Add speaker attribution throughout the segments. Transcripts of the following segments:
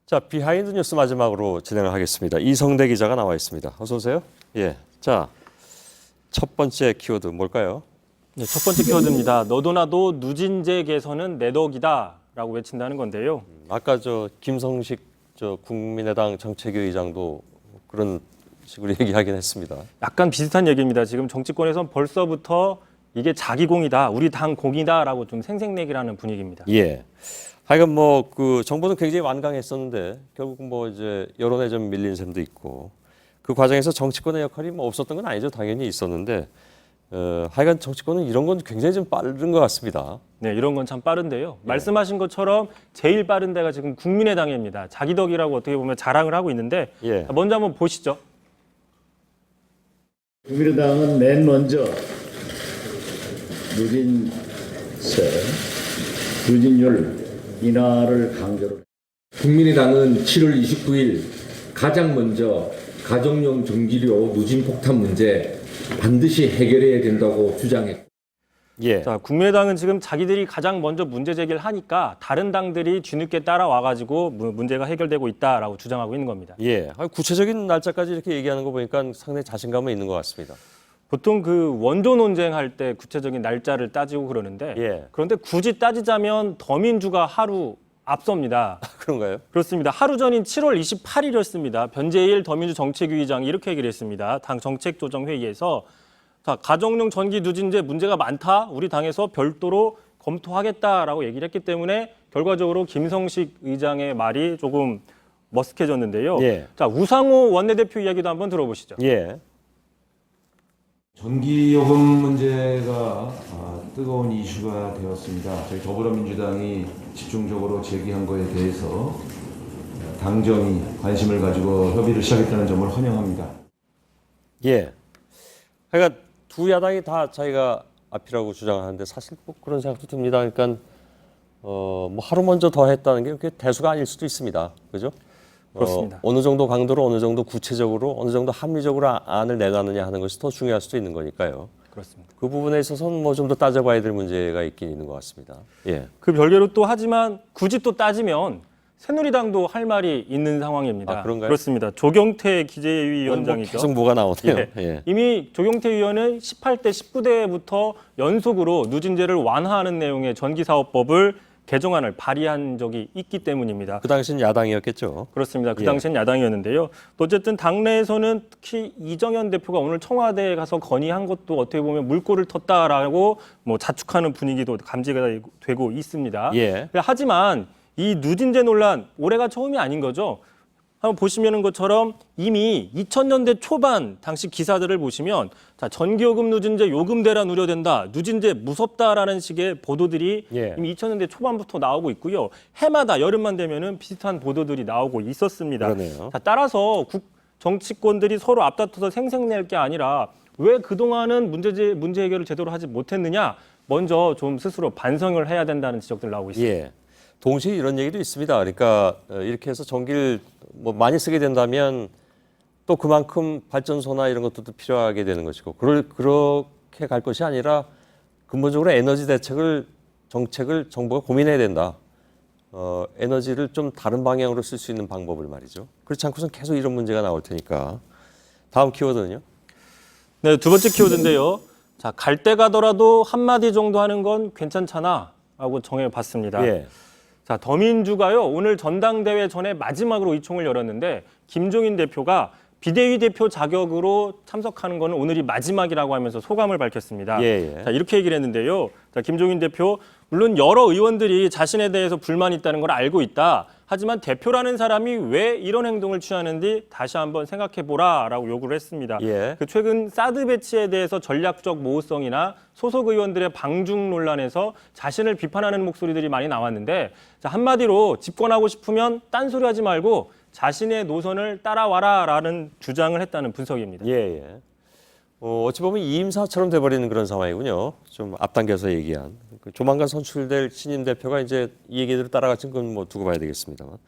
Speaker 1: 자, 비하인드 뉴스 마지막으로 진행을 하겠습니다. 이성대 기자가 나와 있습니다. 어서 오세요. 예. 자, 첫 번째 키워드 뭘까요?
Speaker 2: 네, 첫 번째 키워드입니다. 너도 나도 누진제 개선은 내 덕이다라고 외친다는 건데요.
Speaker 1: 아까 김성식 국민의당 정책위 의장도 그런 식으로 얘기하긴 했습니다.
Speaker 2: 약간 비슷한 얘기입니다. 지금 정치권에선 벌써부터 이게 자기 공이다, 우리 당 공이다라고 좀 생색내기를 하는 분위기입니다.
Speaker 1: 예. 하여간 그 정부는 굉장히 완강했었는데 결국 이제 여론에 좀 밀린 셈도 있고 그 과정에서 정치권의 역할이 없었던 건 아니죠. 당연히 있었는데 하여간 정치권은 이런 건 굉장히 좀 빠른 것 같습니다.
Speaker 2: 네, 이런 건 참 빠른데요. 말씀하신 것처럼 제일 빠른 데가 지금 국민의당입니다. 자기 덕이라고 어떻게 보면 자랑을 하고 있는데
Speaker 1: 예.
Speaker 2: 먼저 한번 보시죠.
Speaker 3: 국민의당은 맨 먼저 누진율 인하를 강조를.
Speaker 4: 국민의당은 7월 29일 가장 먼저 가정용 전기료 누진 폭탄 문제 반드시 해결해야 된다고 주장했고.
Speaker 1: 예.
Speaker 2: 자, 국민의당은 지금 자기들이 가장 먼저 문제 제기를 하니까 다른 당들이 뒤늦게 따라와가지고 문제가 해결되고 있다라고 주장하고 있는 겁니다.
Speaker 1: 예. 구체적인 날짜까지 이렇게 얘기하는 거 보니까 상당히 자신감은 있는 것 같습니다.
Speaker 2: 보통 그 원조 논쟁할 때 구체적인 날짜를 따지고 그러는데
Speaker 1: 예.
Speaker 2: 그런데 굳이 따지자면 더민주가 하루 앞섭니다.
Speaker 1: 그런가요?
Speaker 2: 그렇습니다. 하루 전인 7월 28일이었습니다. 변재일 더민주 정책위 의장이 이렇게 얘기를 했습니다. 당 정책조정회의에서 자, 가정용 전기 누진제 문제가 많다. 우리 당에서 별도로 검토하겠다라고 얘기를 했기 때문에 결과적으로 김성식 의장의 말이 조금 머쓱해졌는데요.
Speaker 1: 예.
Speaker 2: 자, 우상호 원내대표 이야기도 한번 들어보시죠.
Speaker 1: 예.
Speaker 5: 전기요금 문제가 뜨거운 이슈가 되었습니다. 저희 더불어민주당이 집중적으로 제기한 것에 대해서 당정이 관심을 가지고 협의를 시작했다는 점을 환영합니다.
Speaker 1: 예. 그러니까 두 야당이 다 자기가 앞이라고 주장하는데 사실 그런 생각도 듭니다. 그러니까 하루 먼저 더 했다는 게 그렇게 대수가 아닐 수도 있습니다. 그죠?
Speaker 2: 그렇습니다.
Speaker 1: 어느 정도 강도로 어느 정도 구체적으로 어느 정도 합리적으로 안을 내놨느냐 하는 것이 더 중요할 수도 있는 거니까요.
Speaker 2: 그렇습니다.
Speaker 1: 그 부분에 있어서는 좀 더 따져봐야 될 문제가 있긴 있는 것 같습니다. 예.
Speaker 2: 그 별개로 또 하지만 굳이 또 따지면 새누리당도 할 말이 있는 상황입니다.
Speaker 1: 아, 그런가요?
Speaker 2: 그렇습니다. 조경태 기재위원장이죠.
Speaker 1: 계속 뭐가 나오네요.
Speaker 2: 예.
Speaker 1: 예.
Speaker 2: 이미 조경태 의원은 18대, 19대부터 연속으로 누진제를 완화하는 내용의 전기사업법을 개정안을 발의한 적이 있기 때문입니다.
Speaker 1: 그 당시는 야당이었겠죠.
Speaker 2: 그렇습니다. 그
Speaker 1: 예.
Speaker 2: 당시엔 야당이었는데요. 또 어쨌든 당내에서는 특히 이정현 대표가 오늘 청와대에 가서 건의한 것도 어떻게 보면 물꼬를 텄다라고 자축하는 분위기도 감지가 되고 있습니다.
Speaker 1: 예.
Speaker 2: 하지만 이 누진제 논란 올해가 처음이 아닌 거죠. 한번 보시는 것처럼 이미 2000년대 초반 당시 기사들을 보시면 자, 전기요금 누진제 요금 대란 우려된다. 누진제 무섭다라는 식의 보도들이
Speaker 1: 예.
Speaker 2: 이미 2000년대 초반부터 나오고 있고요. 해마다 여름만 되면은 비슷한 보도들이 나오고 있었습니다.
Speaker 1: 그러네요.
Speaker 2: 자, 따라서 정치권들이 서로 앞다퉈서 생색낼 게 아니라 왜 그동안은 문제 해결을 제대로 하지 못했느냐. 먼저 좀 스스로 반성을 해야 된다는 지적들 나오고 있습니다.
Speaker 1: 예. 동시에 이런 얘기도 있습니다. 그러니까 이렇게 해서 전기를 많이 쓰게 된다면 또 그만큼 발전소나 이런 것들도 필요하게 되는 것이고 그렇게 갈 것이 아니라 근본적으로 에너지 정책을 정부가 고민해야 된다. 에너지를 좀 다른 방향으로 쓸 수 있는 방법을 말이죠. 그렇지 않고선 계속 이런 문제가 나올 테니까. 다음 키워드는요?
Speaker 2: 네, 두 번째 키워드인데요. 자, 갈 때 가더라도 한마디 정도 하는 건 괜찮잖아 라고 정해봤습니다.
Speaker 1: 예.
Speaker 2: 자, 더민주가요, 오늘 전당대회 전에 마지막으로 의총을 열었는데 김종인 대표가 비대위 대표 자격으로 참석하는 것은 오늘이 마지막이라고 하면서 소감을 밝혔습니다.
Speaker 1: 예.
Speaker 2: 자, 이렇게 얘기를 했는데요. 자, 김종인 대표, 물론 여러 의원들이 자신에 대해서 불만이 있다는 걸 알고 있다. 하지만 대표라는 사람이 왜 이런 행동을 취하는지 다시 한번 생각해보라라고 요구를 했습니다.
Speaker 1: 예.
Speaker 2: 그 최근 사드 배치에 대해서 전략적 모호성이나 소속 의원들의 방중 논란에서 자신을 비판하는 목소리들이 많이 나왔는데 자, 한마디로 집권하고 싶으면 딴소리하지 말고 자신의 노선을 따라와라라는 주장을 했다는 분석입니다.
Speaker 1: 예. 어찌 보면 이임사처럼 돼버리는 그런 상황이군요. 좀 앞당겨서 얘기한. 조만간 선출될 신임 대표가 이제 이 얘기들을 따라갈지는 그건 두고 봐야 되겠습니다만.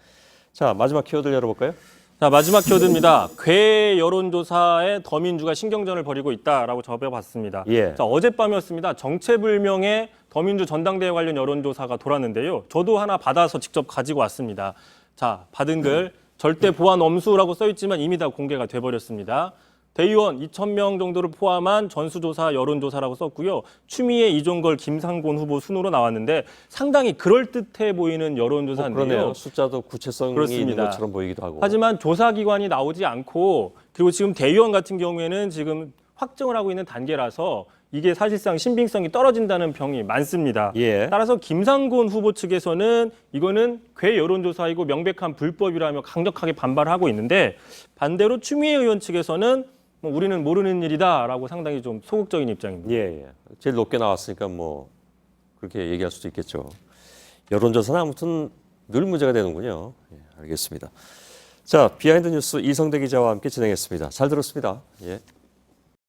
Speaker 1: 자, 마지막 키워드를 열어볼까요?
Speaker 2: 자, 마지막 키워드입니다. 괴 여론조사에 더민주가 신경전을 벌이고 있다라고 접해봤습니다.
Speaker 1: 예.
Speaker 2: 자, 어젯밤이었습니다. 정체불명의 더민주 전당대회 관련 여론조사가 돌았는데요. 저도 하나 받아서 직접 가지고 왔습니다. 자, 받은 글 절대 보안 엄수라고 써 있지만 이미 다 공개가 돼 버렸습니다. 대의원 2,000명 정도를 포함한 전수조사, 여론조사라고 썼고요. 추미애, 이종걸, 김상곤 후보 순으로 나왔는데 상당히 그럴듯해 보이는 여론조사인데요.
Speaker 1: 그러네요. 숫자도 구체성이
Speaker 2: 그렇습니다.
Speaker 1: 있는 것처럼 보이기도 하고.
Speaker 2: 하지만 조사기관이 나오지 않고 그리고 지금 대의원 같은 경우에는 지금 확정을 하고 있는 단계라서 이게 사실상 신빙성이 떨어진다는 평이 많습니다.
Speaker 1: 예.
Speaker 2: 따라서 김상곤 후보 측에서는 이거는 괴 여론조사이고 명백한 불법이라며 강력하게 반발을 하고 있는데 반대로 추미애 의원 측에서는 뭐 우리는 모르는 일이다라고 상당히 좀 소극적인 입장입니다.
Speaker 1: 예, 예. 제일 높게 나왔으니까 뭐 그렇게 얘기할 수도 있겠죠. 여론조사는 아무튼 늘 문제가 되는군요. 예, 알겠습니다. 자, 비하인드 뉴스 이성대 기자와 함께 진행했습니다. 잘 들었습니다. 예.